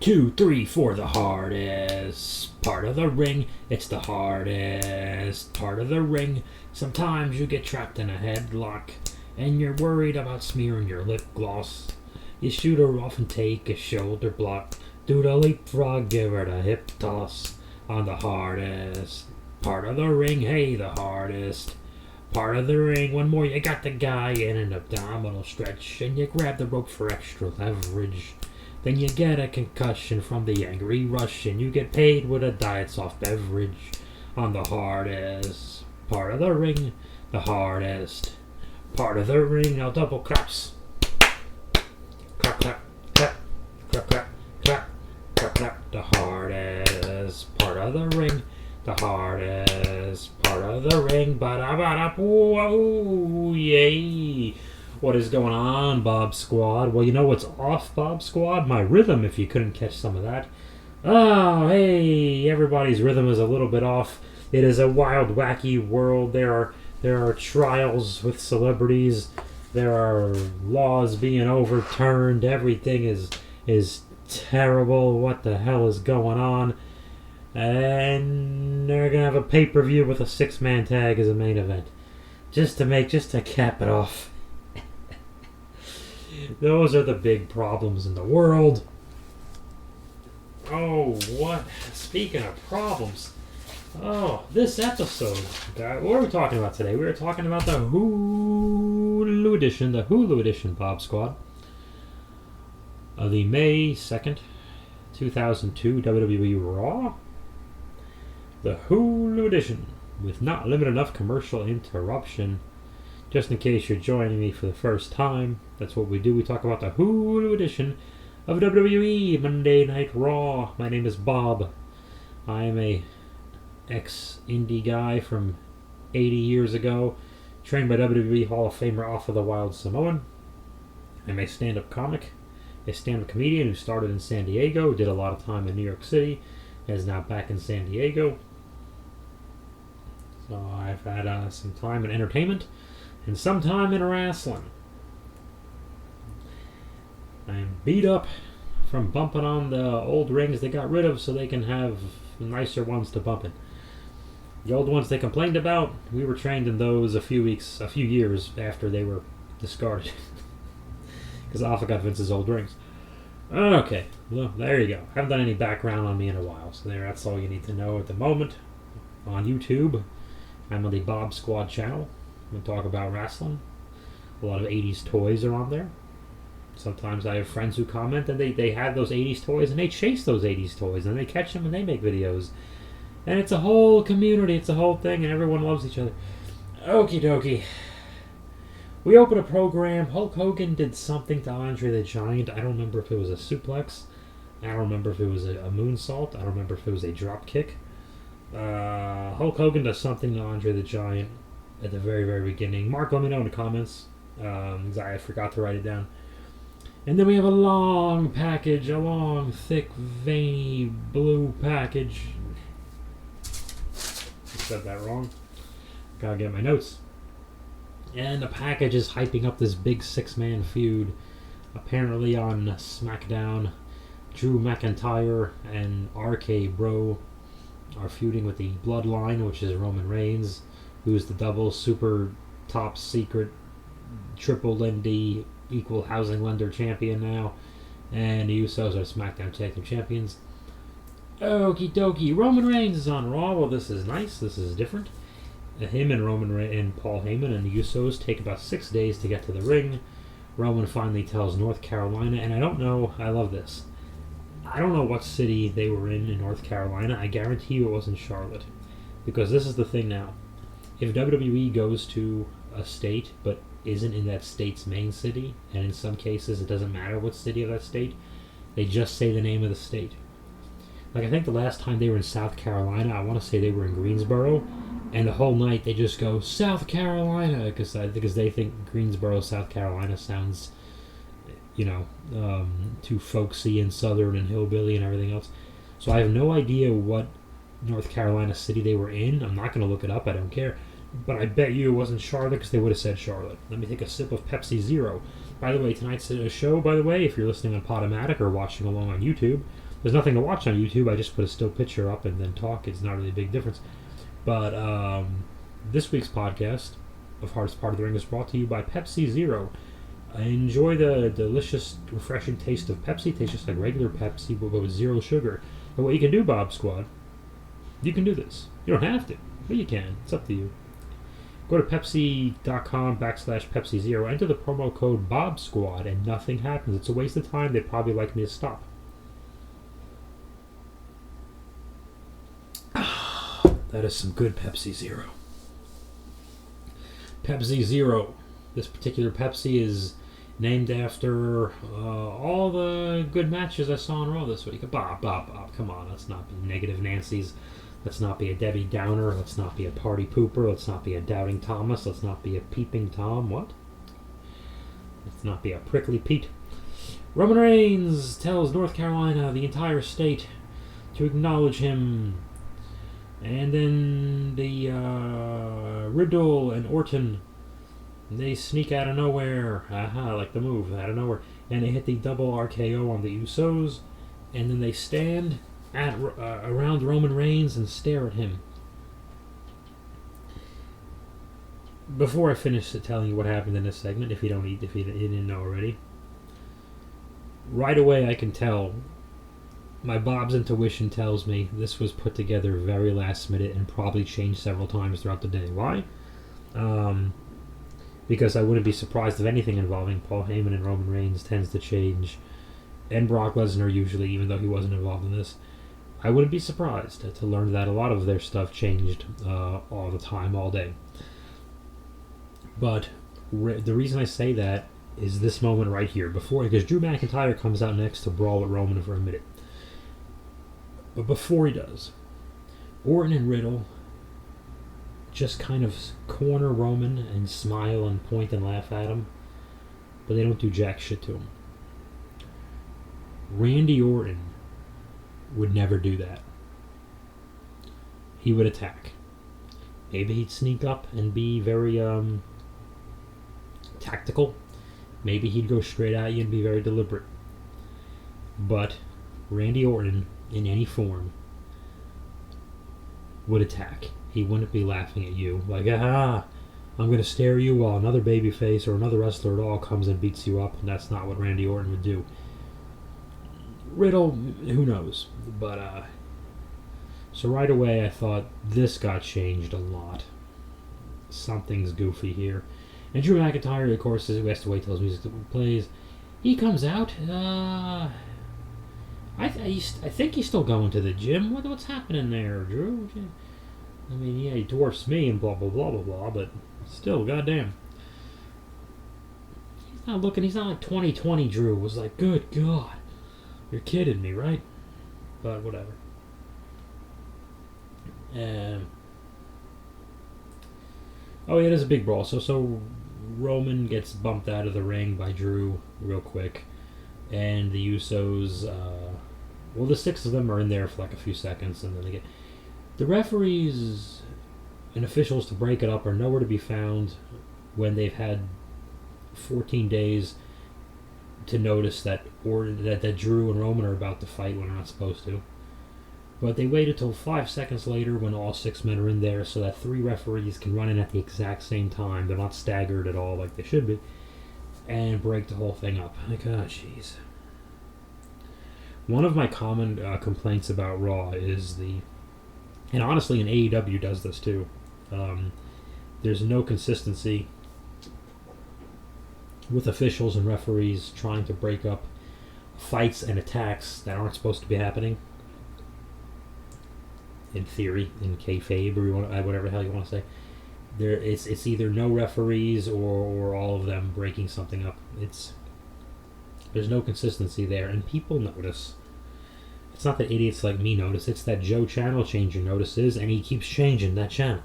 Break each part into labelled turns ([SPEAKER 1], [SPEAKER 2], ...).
[SPEAKER 1] 2, 3, 4, the hardest part of the ring. It's the hardest part of the ring. Sometimes you get trapped in a headlock and you're worried about smearing your lip gloss. You shoot her off and take a shoulder block. Do the leapfrog, give her the hip toss. On the hardest part of the ring. Hey, the hardest part of the ring. One more, you got the guy in an abdominal stretch and you grab the rope for extra leverage. Then you get a concussion from the angry rush and you get paid with a diet soft beverage. On the hardest part of the ring. The hardest part of the ring. Now double claps. Clap, clap, clap, clap, clap, clap, clap, clap. The hardest part of the ring. The hardest part of the ring. Ba-da-ba-da, whoa, yay. What is going on, Bob Squad? Well, you know what's off, Bob Squad? My rhythm, if you couldn't catch some of that. Oh, hey, everybody's rhythm is a little bit off. It is a wild, wacky world. There are trials with celebrities. There are laws being overturned. Everything is terrible. What the hell is going on? And they're gonna have a pay-per-view with a 6-man tag as a main event, just to cap it off. Those are the big problems in the world. Oh, what? Speaking of problems. Oh, this episode, guys, what are we talking about today? We were talking about the Hulu edition, Bob Squad, of the May 2nd, 2002 WWE RAW. The Hulu edition, with not limited enough commercial interruption. Just in case you're joining me for the first time, that's what we do. We talk about the Hulu edition of WWE Monday Night Raw. My name is Bob. I am a ex-indie guy from 80 years ago, trained by WWE Hall of Famer Alpha the Wild Samoan. I'm a stand-up comic, a stand-up comedian who started in San Diego, did a lot of time in New York City, and is now back in San Diego. So I've had some time in entertainment and some time in wrestling. I'm beat up from bumping on the old rings they got rid of so they can have nicer ones to bump in. The old ones they complained about, we were trained in those a few years after they were discarded. Because Alpha got Vince's old rings. Okay, well, there you go. Haven't done any background on me in a while, so that's all you need to know at the moment. On YouTube, I'm on the Bob Squad channel. We talk about wrestling. A lot of 80s toys are on there. Sometimes I have friends who comment and they have those 80s toys and they chase those 80s toys and they catch them and they make videos. And it's a whole community, it's a whole thing, and everyone loves each other. Okie dokie. We opened a program. Hulk Hogan did something to Andre the Giant. I don't remember if it was a suplex. I don't remember if it was a moonsault. I don't remember if it was a drop kick. Hulk Hogan does something to Andre the Giant at the very, very beginning. Mark, let me know in the comments. I forgot to write it down. And then we have a long package, a long, thick, veiny, blue package. I said that wrong. Gotta get my notes. And the package is hyping up this big 6-man feud. Apparently on SmackDown, Drew McIntyre and RK Bro are feuding with the Bloodline, which is Roman Reigns, who's the double super top secret triple ND equal housing lender champion now, and the Usos are SmackDown Tag Team Champions. Okie dokie. Roman Reigns is on Raw. Well, this is nice. This is different. Him and and Paul Heyman and the Usos take about 6 days to get to the ring. Roman finally tells North Carolina, and I don't know, I love this. I don't know what city they were in North Carolina. I guarantee you it wasn't Charlotte. Because this is the thing now. If WWE goes to a state, but isn't in that state's main city, and in some cases it doesn't matter what city of that state, they just say the name of the state. Like, I think the last time they were in South Carolina, I want to say they were in Greensboro, and the whole night they just go, South Carolina, because they think Greensboro, South Carolina sounds, too folksy and southern and hillbilly and everything else. So I have no idea what North Carolina city they were in. I'm not going to look it up, I don't care. But I bet you it wasn't Charlotte, because they would have said Charlotte. Let me take a sip of Pepsi Zero. By the way, tonight's show, if you're listening on Podomatic or watching along on YouTube, There's nothing to watch on YouTube. I just put a still picture up and then talk. It's not really a big difference. But this week's podcast of Hardest Part of the Ring is brought to you by Pepsi Zero. Enjoy the delicious, refreshing taste of Pepsi. It tastes just like regular Pepsi, but with zero sugar. But what you can do, Bob Squad, you can do this. You don't have to, but you can. It's up to you. Go to Pepsi.com/Pepsi Zero. Enter the promo code Bob Squad, and nothing happens. It's a waste of time. They'd probably like me to stop. That is some good Pepsi Zero. Pepsi Zero. This particular Pepsi is named after all the good matches I saw on Raw this week. Bob, come on. Let's not be negative Nancy's. Let's not be a Debbie Downer. Let's not be a party pooper. Let's not be a doubting Thomas. Let's not be a peeping Tom. What? Let's not be a prickly Pete. Roman Reigns tells North Carolina, the entire state, to acknowledge him. And then the Riddle and Orton, they sneak out of nowhere. Aha, I like the move, out of nowhere. And they hit the double RKO on the Usos. And then they stand around Roman Reigns and stare at him. Before I finish telling you what happened in this segment, if you didn't know already, right away I can tell. My Bob's intuition tells me this was put together very last minute and probably changed several times throughout the day. Why? Because I wouldn't be surprised if anything involving Paul Heyman and Roman Reigns tends to change, and Brock Lesnar usually, even though he wasn't involved in this. I wouldn't be surprised to learn that a lot of their stuff changed all the time, all day. But the reason I say that is this moment right here, because Drew McIntyre comes out next to brawl with Roman for a minute. But before he does, Orton and Riddle just kind of corner Roman and smile and point and laugh at him, but they don't do jack shit to him. Randy Orton would never do that. He would attack. Maybe he'd sneak up and be very tactical. Maybe he'd go straight at you and be very deliberate. But Randy Orton, in any form, would attack. He wouldn't be laughing at you like, I'm going to stare at you while another babyface or another wrestler at all comes and beats you up. And that's not what Randy Orton would do. Riddle, who knows? But, so right away I thought this got changed a lot. Something's goofy here. And Drew McIntyre, of course, we have to wait till his music plays. He comes out, I think he's still going to the gym. What's happening there, Drew? I mean, yeah, he dwarfs me and blah, blah, blah, blah, blah, but still, goddamn. He's not like 2020 Drew was like, good God. You're kidding me, right? But whatever. Oh, yeah, there's a big brawl. So Roman gets bumped out of the ring by Drew real quick. And the Usos, the 6 of them are in there for like a few seconds, and then they get... The referees and officials to break it up are nowhere to be found when they've had 14 days to notice that Drew and Roman are about to fight when they're not supposed to. But they waited till 5 seconds later when all 6 men are in there so that 3 referees can run in at the exact same time. They're not staggered at all like they should be. And break the whole thing up. Like, oh, jeez. One of my common complaints about Raw is and honestly, in AEW does this too. There's no consistency with officials and referees trying to break up fights and attacks that aren't supposed to be happening. In theory, in kayfabe, or whatever the hell you want to say. It's either no referees or all of them breaking something up. There's no consistency there, and people notice. It's not that idiots like me notice, it's that Joe Channel Changer notices, and he keeps changing that channel.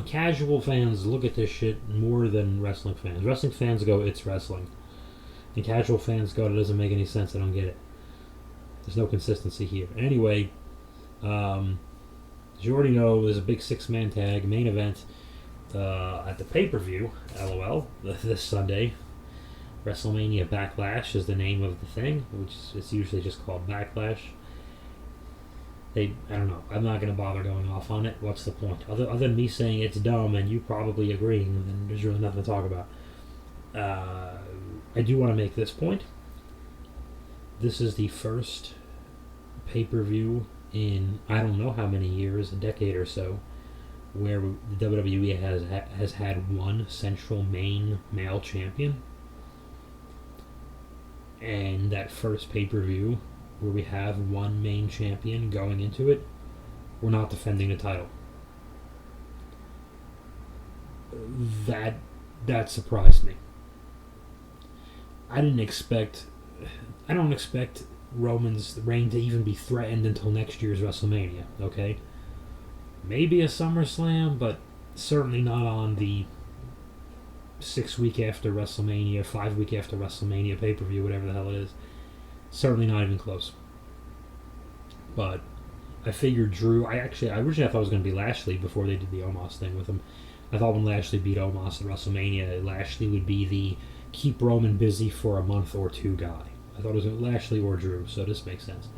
[SPEAKER 1] Casual fans look at this shit more than wrestling fans. Wrestling fans go, it's wrestling. And casual fans go, it doesn't make any sense, I don't get it. There's no consistency here. Anyway, as you already know, there's a big 6-man tag main event at the pay-per-view, LOL, this Sunday. WrestleMania Backlash is the name of the thing, which is usually just called Backlash. I don't know. I'm not going to bother going off on it. What's the point? Other than me saying it's dumb and you probably agreeing, then there's really nothing to talk about. I do want to make this point. This is the first pay-per-view in I don't know how many years, a decade or so, where the WWE has had one central main male champion. And that first pay-per-view where we have one main champion going into it, we're not defending the title. That surprised me. I don't expect Roman's reign to even be threatened until next year's WrestleMania, okay? Maybe a SummerSlam, but certainly not on the 6 week after WrestleMania, 5 week after WrestleMania pay-per-view, whatever the hell it is. Certainly not even close. But I figured Drew, I originally thought it was going to be Lashley before they did the Omos thing with him. I thought when Lashley beat Omos at WrestleMania, Lashley would be the keep Roman busy for a month or two guy. I thought it was Lashley or Drew, so this makes sense.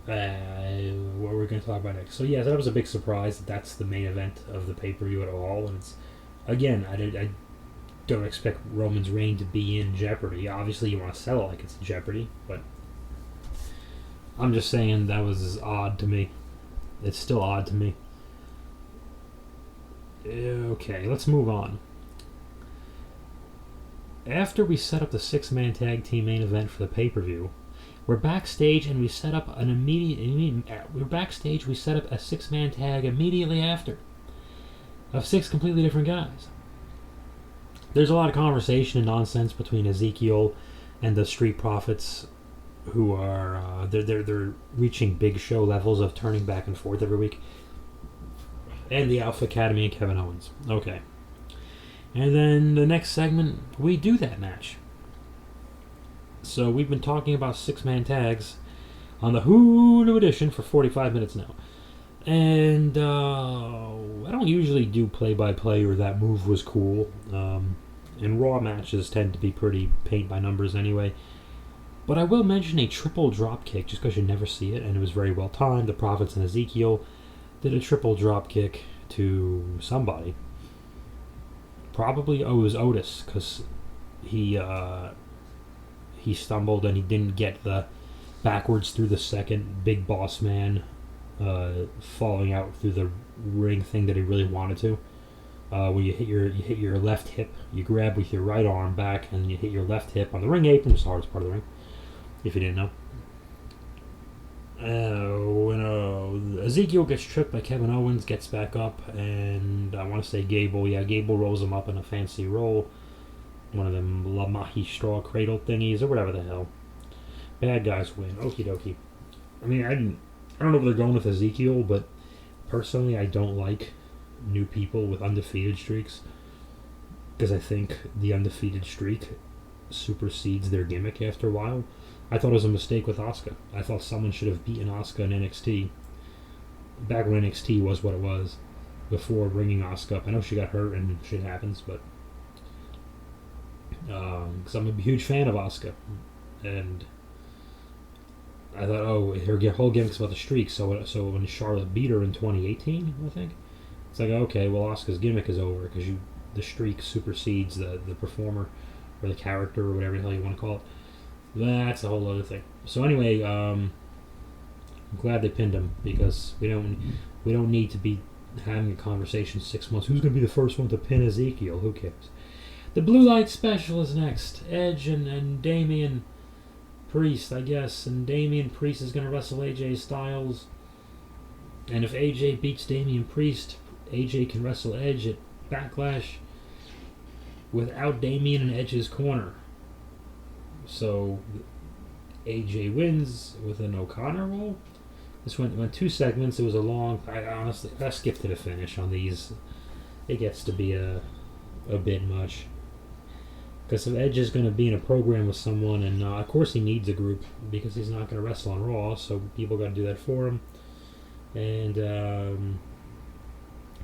[SPEAKER 1] What we're going to talk about next. So yeah, that was a big surprise that that's the main event of the pay-per-view at all. And it's, again, I don't expect Roman's reign to be in jeopardy. Obviously, you want to sell it like it's in jeopardy, but I'm just saying that was odd to me. It's still odd to me. Okay, let's move on. After we set up the 6-man tag team main event for the pay-per-view, we're backstage and we set up a 6-man tag immediately after of 6 completely different guys. There's a lot of conversation and nonsense between Ezekiel and the Street Profits, who are they're reaching big show levels of turning back and forth every week, and the Alpha Academy and Kevin Owens. Okay. And then the next segment, we do that match. So we've been talking about 6-man tags on the Hulu edition for 45 minutes now. And I don't usually do play-by-play or that move was cool. And Raw matches tend to be pretty paint by numbers anyway. But I will mention a triple drop kick just because you never see it, and it was very well timed. The Prophets and Ezekiel did a triple drop kick to somebody. Probably it was Otis, because he stumbled and he didn't get the backwards through the second Big Boss Man falling out through the ring thing that he really wanted to. Where you hit your left hip, you grab with your right arm back, and you hit your left hip on the ring apron, which is the hardest part of the ring, if you didn't know. Ezekiel gets tripped by Kevin Owens, gets back up, and I want to say Gable. Yeah, Gable rolls him up in a fancy roll. One of them La Mahi straw cradle thingies, or whatever the hell. Bad guys win. Okie dokie. I mean, I don't know if they're going with Ezekiel, but personally, I don't like new people with undefeated streaks, because I think the undefeated streak supersedes their gimmick after a while. I thought it was a mistake with Asuka. I thought someone should have beaten Asuka in NXT back when NXT was what it was, before bringing Asuka up. I know she got hurt and shit happens, but because I'm a huge fan of Asuka, and I thought, her whole gimmick's about the streak. So when Charlotte beat her in 2018, I think, it's like, okay, well, Asuka's gimmick is over because the streak supersedes the performer or the character or whatever the hell you want to call it. That's a whole other thing. So anyway, I'm glad they pinned him, because we don't need to be having a conversation 6 months. Who's going to be the first one to pin Ezekiel? Who cares? The Blue Light Special is next. Edge and Damian Priest, I guess. And Damian Priest is going to wrestle AJ Styles. And if AJ beats Damian Priest, AJ can wrestle Edge at Backlash without Damian in Edge's corner. So AJ wins with an O'Connor roll. This went 2 segments. It was a long. I skipped to the finish on these. It gets to be a bit much, because if Edge is going to be in a program with someone, and of course he needs a group because he's not going to wrestle on Raw, so people got to do that for him. And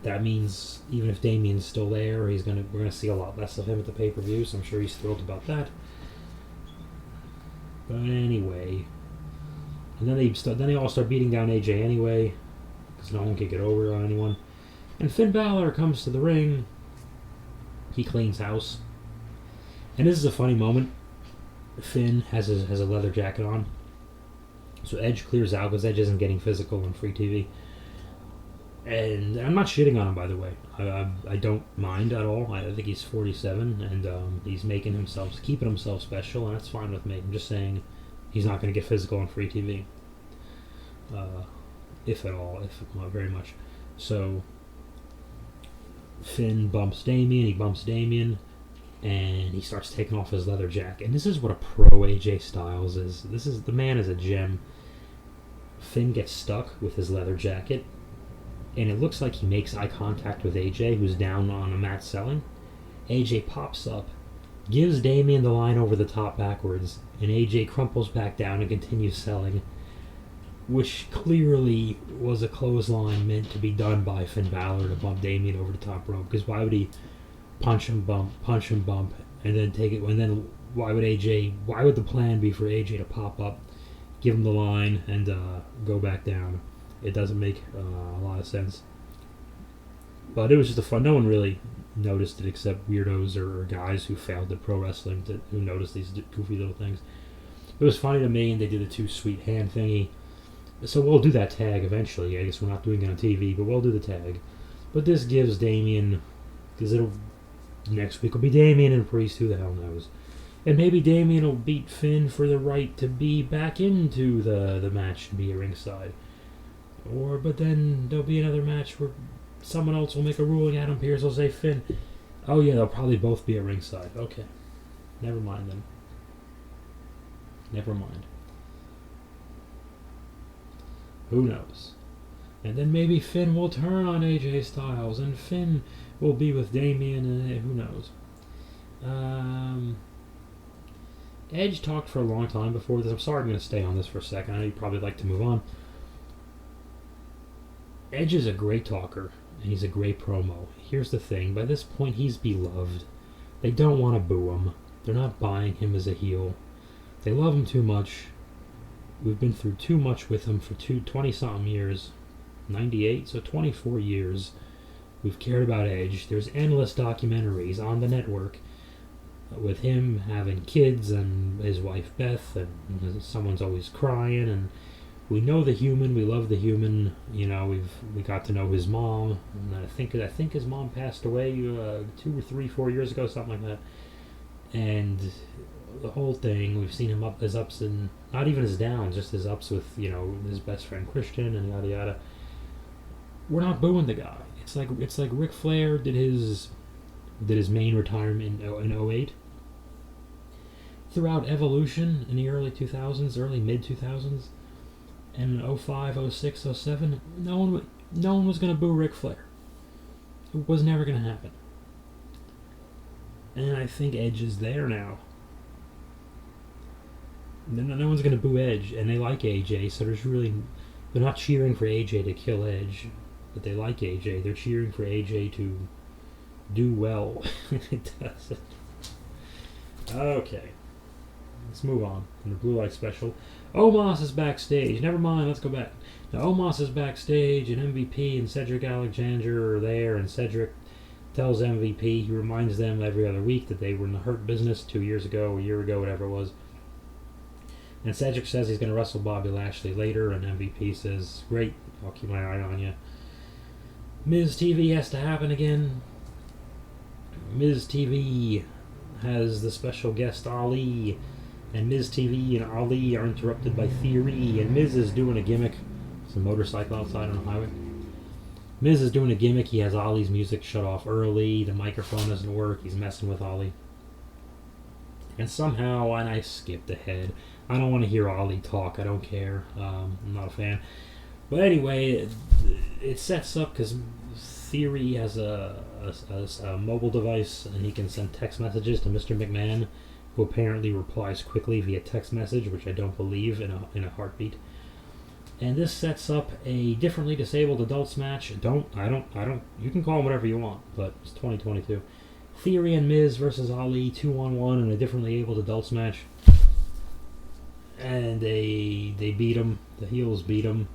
[SPEAKER 1] That means even if Damien's still there, we're gonna see a lot less of him at the pay-per-view, so I'm sure he's thrilled about that. But anyway, and then they all start beating down AJ anyway, because no one can get over on anyone. And Finn Balor comes to the ring. He cleans house, and this is a funny moment. Finn has a leather jacket on, so Edge clears out because Edge isn't getting physical on free TV. And I'm not shitting on him, by the way. I don't mind at all. I think he's 47, and he's keeping himself special, and that's fine with me. I'm just saying he's not going to get physical on free TV. If at all, not very much. So Finn bumps Damien, and he starts taking off his leather jacket. And this is what a pro AJ Styles is. The man is a gem. Finn gets stuck with his leather jacket, and it looks like he makes eye contact with AJ, who's down on a mat selling. AJ pops up, gives Damien the line over the top backwards, and AJ crumples back down and continues selling, which clearly was a clothesline meant to be done by Finn Balor to bump Damien over the top rope. Because why would he punch and bump, and then take it? And then why would the plan be for AJ to pop up, give him the line, and go back down? It doesn't make a lot of sense. But it was just no one really noticed it except weirdos or guys who failed at pro wrestling who noticed these goofy little things. It was funny to me, and they did a too sweet hand thingy. So we'll do that tag eventually. I guess we're not doing it on TV, but we'll do the tag. But this gives Damien, because next week will be Damien and Priest, who the hell knows. And maybe Damien will beat Finn for the right to be back into the match, to be at ringside. But then there'll be another match where someone else will make a ruling. Adam Pearce will say Finn. Oh yeah, they'll probably both be at ringside. Okay. Never mind then. Never mind. Who knows? And then maybe Finn will turn on AJ Styles, and Finn will be with Damien, and who knows? Edge talked for a long time before this. I'm sorry I'm going to stay on this for a second. I know you'd probably like to move on. Edge is a great talker, and he's a great promo. Here's the thing. By this point, he's beloved. They don't want to boo him. They're not buying him as a heel. They love him too much. We've been through too much with him for 20-something years. 98, so 24 years. We've cared about Edge. There's endless documentaries on the network with him having kids and his wife Beth, and someone's always crying, and we know the human, we love the human. You know, we got to know his mom, and I think his mom passed away 2 or 3, 4 years ago, something like that. And the whole thing, we've seen his ups and not even his downs, just his ups with his best friend Christian and yada yada. We're not booing the guy. It's like Ric Flair did his main retirement in 08. Throughout Evolution in the early 2000s, early mid 2000s. And in 05, 06, 07, no one was going to boo Ric Flair. It was never going to happen. And I think Edge is there now. No one's going to boo Edge, and they like AJ, so they're not cheering for AJ to kill Edge, but they like AJ. They're cheering for AJ to do well. It doesn't. Okay. Let's move on from the Blue Light Special. Omos is backstage. Never mind, let's go back. Now, Omos is backstage, and MVP and Cedric Alexander are there, and Cedric tells MVP, he reminds them every other week that they were in the Hurt Business 2 years ago, a year ago, whatever it was. And Cedric says he's going to wrestle Bobby Lashley later, and MVP says, great, I'll keep my eye on you. Miz TV has to happen again. Miz TV has the special guest Ali, and Miz TV and Ali are interrupted by Theory, and Miz is doing a gimmick. It's a motorcycle outside on the highway. Miz is doing a gimmick. He has Ali's music shut off early. The microphone doesn't work. He's messing with Ali. And somehow, and I skipped ahead. I don't want to hear Ali talk. I don't care. I'm not a fan. But anyway, it sets up because Theory has a mobile device, and he can send text messages to Mr. McMahon, who apparently replies quickly via text message, which I don't believe in a heartbeat. And this sets up a differently disabled adults match. I don't. You can call them whatever you want, but it's 2022. Theory and Miz versus Ali, 2-on-1 in a differently abled adults match. And they beat him. The heels beat him.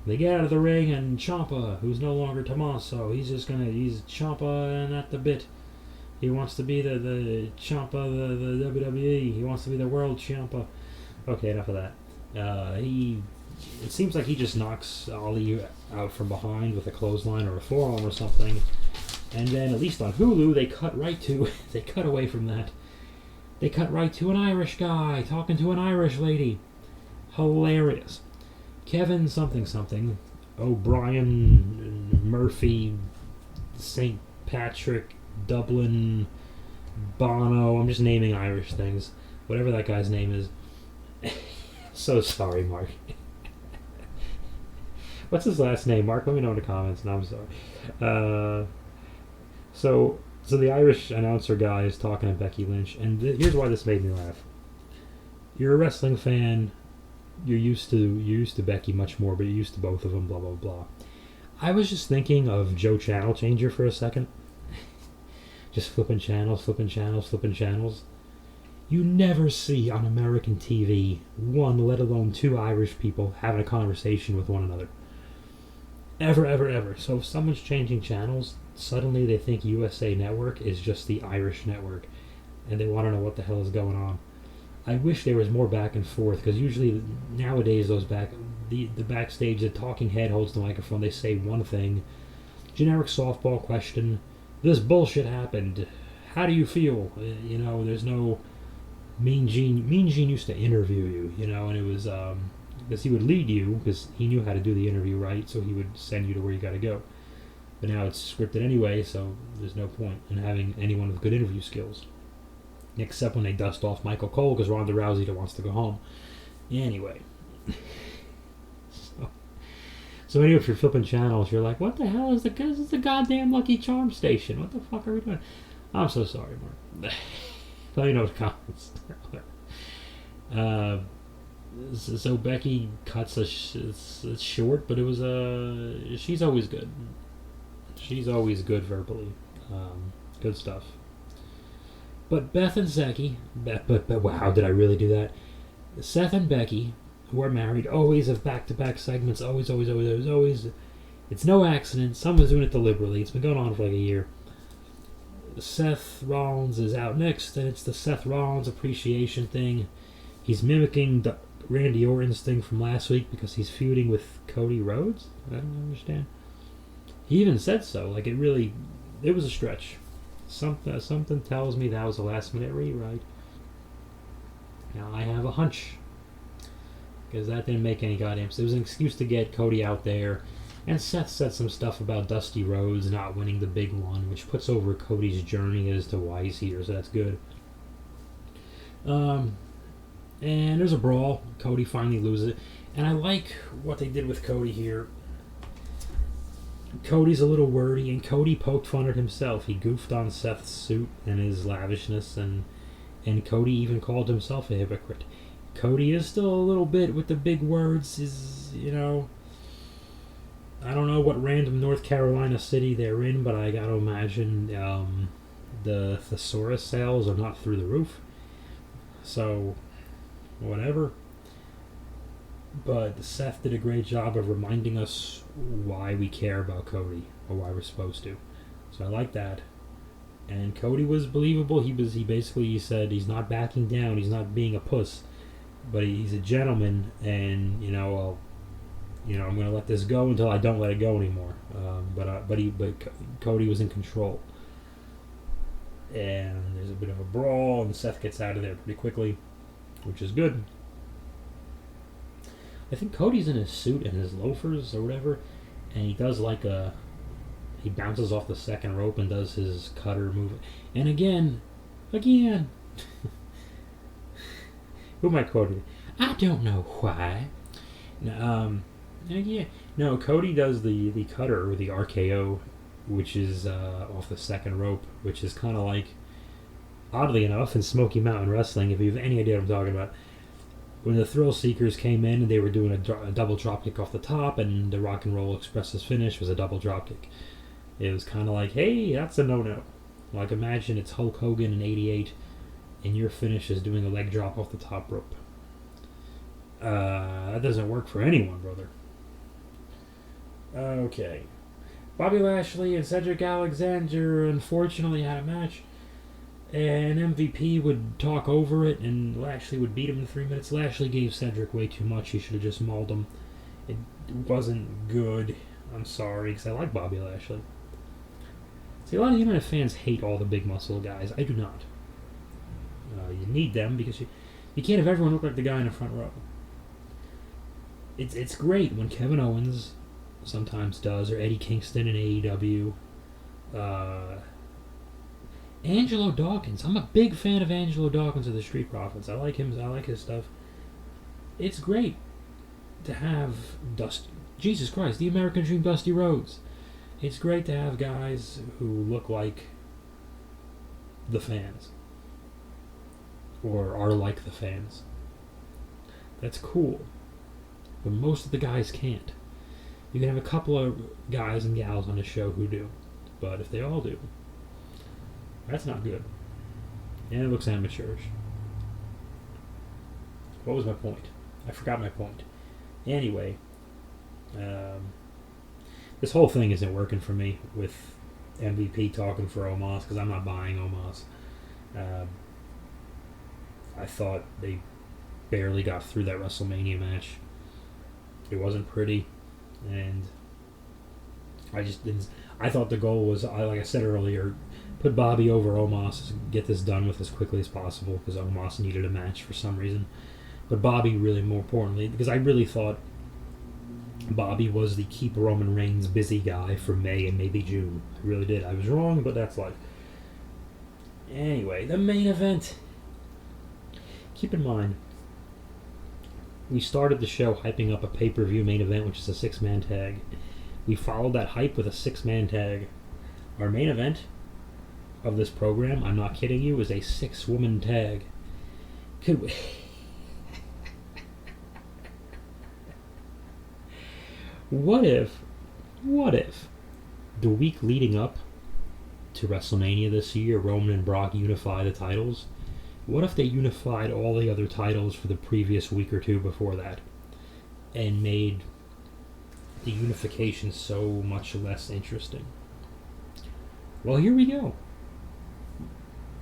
[SPEAKER 1] They get out of the ring, and Ciampa, who's no longer Tommaso, he's Ciampa and at the bit. He wants to be the Ciampa, the WWE. He wants to be the world Ciampa. Okay, enough of that. It seems like he just knocks Ali out from behind with a clothesline or a forearm or something. And then, at least on Hulu, they cut away from that. They cut right to an Irish guy talking to an Irish lady. Hilarious. Kevin something, O'Brien, Murphy, St. Patrick, Dublin, Bono. I'm just naming Irish things. Whatever that guy's name is. So sorry, Mark. What's his last name, Mark? Let me know in the comments. No, I'm sorry. So the Irish announcer guy is talking to Becky Lynch, and here's why this made me laugh. You're a wrestling fan. You're used to Becky much more, but you're used to both of them. Blah blah blah. I was just thinking of Joe Channel Changer for a second. Just flipping channels. You never see on American TV one, let alone two Irish people having a conversation with one another. Ever. So if someone's changing channels, suddenly they think USA Network is just the Irish network, and they want to know what the hell is going on. I wish there was more back and forth, because usually nowadays the backstage, the talking head holds the microphone, they say one thing, generic softball question, this bullshit happened, how do you feel? There's no Mean Gene used to interview you, and it was because he would lead you, because he knew how to do the interview right, so he would send you to where you got to go. But now it's scripted anyway, so there's no point in having anyone with good interview skills. Except when they dust off Michael Cole, because Ronda Rousey wants to go home. Anyway. So anyway, if you're flipping channels, you're like, what the hell is this is the goddamn Lucky Charm station. What the fuck are we doing? I'm so sorry, Mark. Let me know in the comments. So Becky cuts it's short, but it was she's always good. She's always good verbally. Good stuff. But Beth and Becky, but wow, did I really do that? Seth and Becky, who are married, always have back-to-back segments. Always. It's no accident. Someone's doing it deliberately. It's been going on for like a year. Seth Rollins is out next, and it's the Seth Rollins appreciation thing. He's mimicking the Randy Orton's thing from last week because he's feuding with Cody Rhodes? I don't understand. He even said so. Like, it was a stretch. Something tells me that was a last-minute rewrite. Now, I have a hunch, because that didn't make any goddamn sense. It was an excuse to get Cody out there, and Seth said some stuff about Dusty Rhodes not winning the big one, which puts over Cody's journey as to why he's here, so that's good. And there's a brawl. Cody finally loses it. And I like what they did with Cody here. Cody's a little wordy, and Cody poked fun at himself. He goofed on Seth's suit and his lavishness, and Cody even called himself a hypocrite. Cody is still a little bit with the big words. I don't know what random North Carolina city they're in, but I gotta imagine the thesaurus sales are not through the roof. So, whatever. But Seth did a great job of reminding us why we care about Cody, or why we're supposed to. So I like that. And Cody was believable. He basically said he's not backing down, he's not being a puss, but he's a gentleman, and I'm gonna let this go until I don't let it go anymore. But Cody was in control. And there's a bit of a brawl, and Seth gets out of there pretty quickly, which is good. I think Cody's in his suit and his loafers or whatever, and he does he bounces off the second rope and does his cutter move. And again, who am I quoting? I don't know why. No, Cody does the cutter, or the RKO, which is off the second rope, which is kind of like, oddly enough, in Smoky Mountain Wrestling, if you have any idea what I'm talking about, when the Thrill Seekers came in and they were doing a double dropkick off the top, and the Rock and Roll Express's finish was a double dropkick. It was kind of like, hey, that's a no-no. Like, imagine it's Hulk Hogan in '88, and your finish is doing a leg drop off the top rope. That doesn't work for anyone, brother. Okay. Bobby Lashley and Cedric Alexander unfortunately had a match, and MVP would talk over it, and Lashley would beat him in 3 minutes. Lashley gave Cedric way too much. He should have just mauled him. It wasn't good. I'm sorry, because I like Bobby Lashley. See, a lot of internet fans hate all the big muscle guys. I do not. You need them because you can't have everyone look like the guy in the front row. It's great when Kevin Owens sometimes does, or Eddie Kingston in AEW. Angelo Dawkins. I'm a big fan of Angelo Dawkins of the Street Profits. I like him. I like his stuff. It's great to have Jesus Christ, the American Dream, Dusty Rhodes. It's great to have guys who look like the fans, or are like the fans. That's cool. But most of the guys can't. You can have a couple of guys and gals on the show who do. But if they all do, that's not good. And it looks amateurish. What was my point? I forgot my point. Anyway, this whole thing isn't working for me with MVP talking for Omos, because I'm not buying Omos. I thought they barely got through that WrestleMania match. It wasn't pretty, and I just didn't. I thought the goal was, like I said earlier, put Bobby over Omos, get this done with as quickly as possible, because Omos needed a match for some reason. But Bobby, really more importantly, because I really thought Bobby was the keep Roman Reigns busy guy for May and maybe June. I really did. I was wrong, but that's life. Anyway, the main event. Keep in mind, we started the show hyping up a pay-per-view main event, which is a 6-man tag. We followed that hype with a 6-man tag. Our main event of this program, I'm not kidding you, is a 6-woman tag. Could we... What if the week leading up to WrestleMania this year, Roman and Brock unify the titles? What if they unified all the other titles for the previous week or two before that, and made the unification so much less interesting? Well, here we go.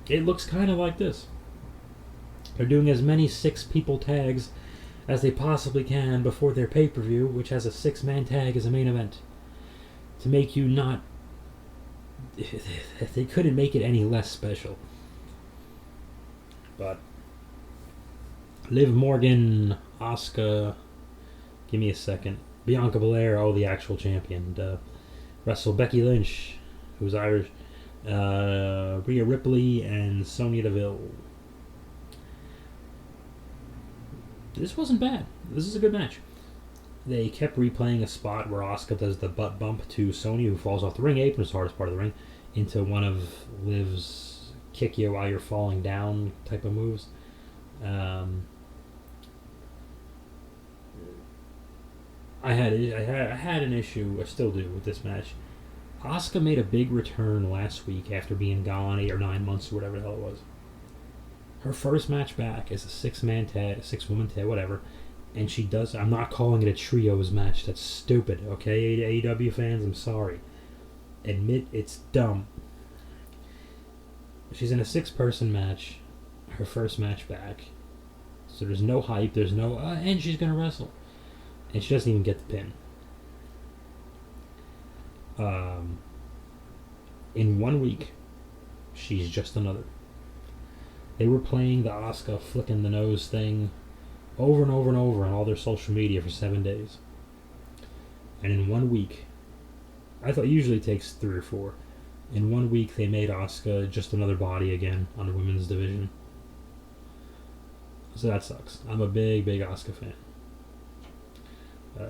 [SPEAKER 1] It looks kind of like this. They're doing as many 6-people tags as they possibly can before their pay-per-view, which has a 6-man tag as a main event, to make you not... They couldn't make it any less special. But Liv Morgan, Asuka, give me a second, Bianca Belair, the actual champion, wrestle Becky Lynch, who's Irish, Rhea Ripley, and Sonya Deville. This wasn't bad. This is a good match. They kept replaying a spot where Asuka does the butt bump to Sonya, who falls off the ring apron, it's the hardest part of the ring, into one of Liv's kick you while you're falling down type of moves. I had an issue, I still do, with this match. Asuka made a big return last week after being gone 8 or 9 months or whatever the hell it was. Her first match back is a 6-man tag, 6-woman tag, whatever, and she does. I'm not calling it a trios match. That's stupid. Okay, AEW fans, I'm sorry. Admit it's dumb. She's in a 6-person match, her first match back. So there's no hype, there's no, and she's going to wrestle. And she doesn't even get the pin. In 1 week, she's just another. They were playing the Asuka flicking the nose thing over and over and over on all their social media for 7 days. And in 1 week, I thought usually it takes 3 or 4. In 1 week, they made Asuka just another body again on the women's division. So that sucks. I'm a big, big Asuka fan. I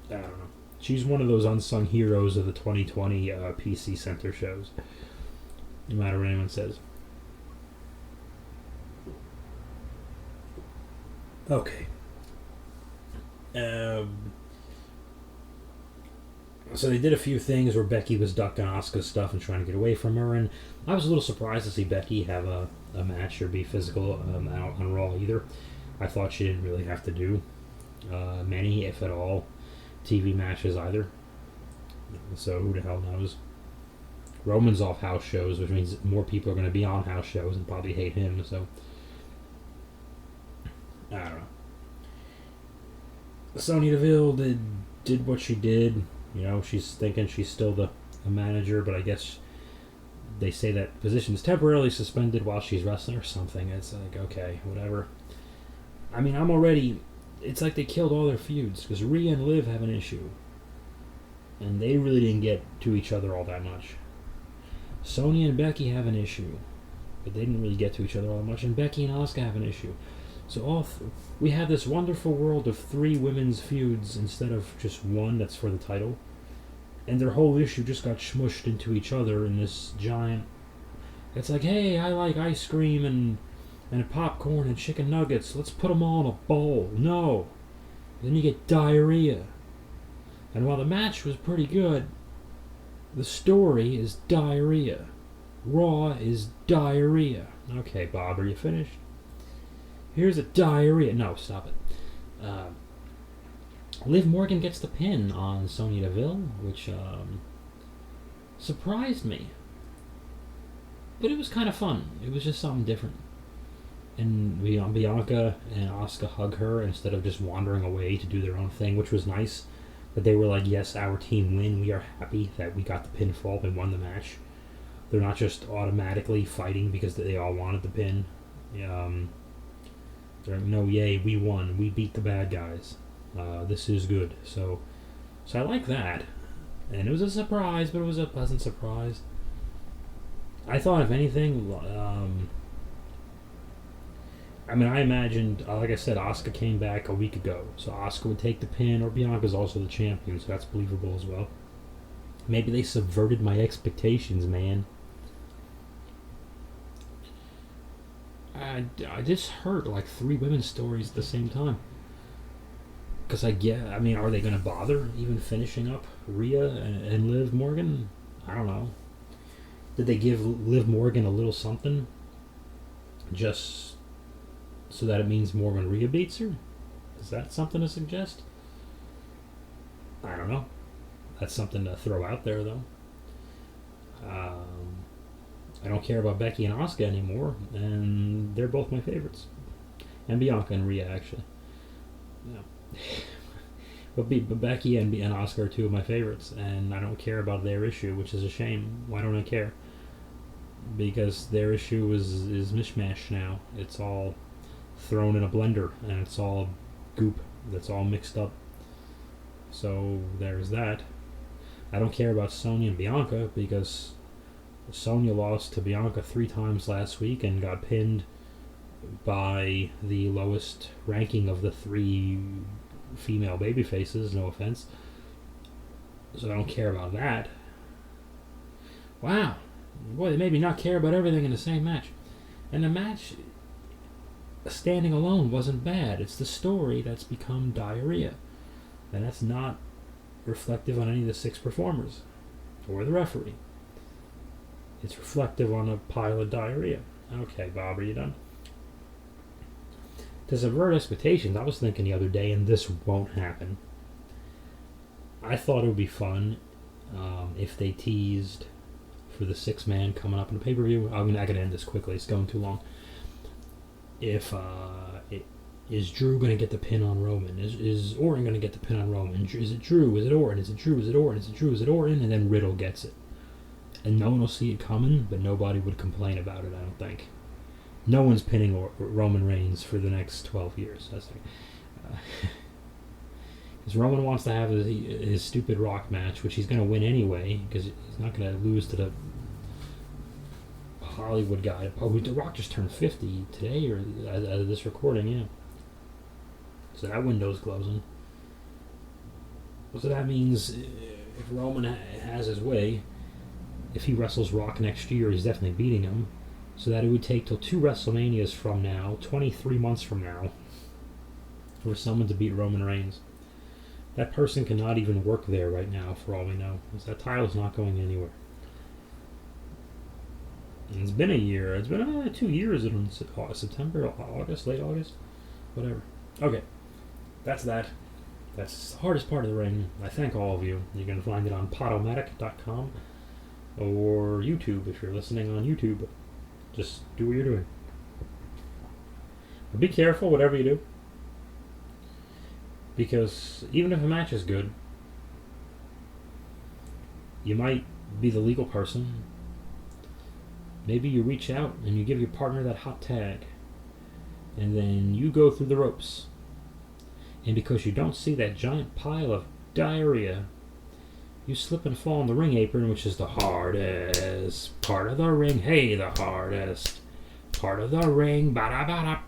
[SPEAKER 1] don't know. She's one of those unsung heroes of the 2020 PC Center shows. No matter what anyone says. Okay. So they did a few things where Becky was ducking Asuka's stuff and trying to get away from her, and I was a little surprised to see Becky have a match or be physical out on Raw either. I thought she didn't really have to do many, if at all, TV matches either. So who the hell knows? Roman's off house shows, which means more people are going to be on house shows and probably hate him, so I don't know. Sonya Deville did what she did. You know, she's thinking she's still a manager, but I guess they say that position is temporarily suspended while she's wrestling or something. It's like, okay, whatever. I mean, it's like they killed all their feuds, because Rhea and Liv have an issue. And they really didn't get to each other all that much. Sonya and Becky have an issue, but they didn't really get to each other all that much. And Becky and Asuka have an issue. So we have this wonderful world of 3 women's feuds instead of just one that's for the title. And their whole issue just got smushed into each other in this giant... It's like, hey, I like ice cream and popcorn and chicken nuggets. Let's put them all in a bowl. No. Then you get diarrhea. And while the match was pretty good, the story is diarrhea. Raw is diarrhea. Okay, Bob, are you finished? Here's a diarrhea. No, stop it. Liv Morgan gets the pin on Sonya Deville, which surprised me. But it was kind of fun. It was just something different. And Bianca and Asuka hug her instead of just wandering away to do their own thing, which was nice. But they were like, yes, our team win. We are happy that we got the pinfall and won the match. They're not just automatically fighting because they all wanted the pin. They're like, no, yay, we won. We beat the bad guys. This is good. So I like that. And it was a surprise, but it was a pleasant surprise. I thought, if anything, I imagined, like I said, Asuka came back a week ago. So Asuka would take the pin, or Bianca's also the champion, so that's believable as well. Maybe they subverted my expectations, man. I just heard like 3 women's stories at the same time. Because are they going to bother even finishing up Rhea and Liv Morgan? I don't know. Did they give Liv Morgan a little something? Just so that it means more when Rhea beats her? Is that something to suggest? I don't know. That's something to throw out there, though. I don't care about Becky and Asuka anymore, and they're both my favorites. And Bianca and Rhea, actually. Yeah. But Becky and Asuka are 2 of my favorites, and I don't care about their issue, which is a shame. Why don't I care? Because their issue is mishmash now. It's all thrown in a blender, and it's all goop that's all mixed up. So there's that. I don't care about Sonya and Bianca, because Sonya lost to Bianca 3 times last week and got pinned by the lowest ranking of the 3 female baby faces, no offense. So I don't care about that. Wow. Boy, they made me not care about everything in the same match. And the match, standing alone, wasn't bad. It's the story that's become diarrhea. And that's not reflective on any of the 6 performers or the referee. It's reflective on a pile of diarrhea. Okay, Bob, are you done? To subvert expectations, I was thinking the other day, and this won't happen. I thought it would be fun if they teased for the 6-man coming up in the pay-per-view. I can end this quickly. It's going too long. Is Drew going to get the pin on Roman? Is Orton going to get the pin on Roman? Is it Drew? Is it Orton? Is it Drew? Is it Orton? Is it Drew? Is it Orton? And then Riddle gets it. And no one will see it coming, but nobody would complain about it, I don't think. No one's pinning Roman Reigns for the next 12 years. That's because Roman wants to have his stupid Rock match, which he's going to win anyway, because he's not going to lose to the Hollywood guy. Oh, the Rock just turned 50 today, or as of this recording, yeah. So that window's closing. So that means if Roman has his way, if he wrestles Rock next year, he's definitely beating him. So that it would take till 2 WrestleManias from now, 23 months from now, for someone to beat Roman Reigns. That person cannot even work there right now, for all we know, because that title's not going anywhere. And it's been a year. It's been 2 years in September, August, late August, whatever. Okay, that's that. That's the hardest part of the ring. I thank all of you. You can find it on podomatic.com or YouTube if you're listening on YouTube. Just do what you're doing. But be careful, whatever you do. Because even if a match is good, you might be the legal person. Maybe you reach out and you give your partner that hot tag. And then you go through the ropes. And because you don't see that giant pile of diarrhea, you slip and fall on the ring apron, which is the hardest part of the ring. Hey, the hardest part of the ring. Ba-da-ba-da.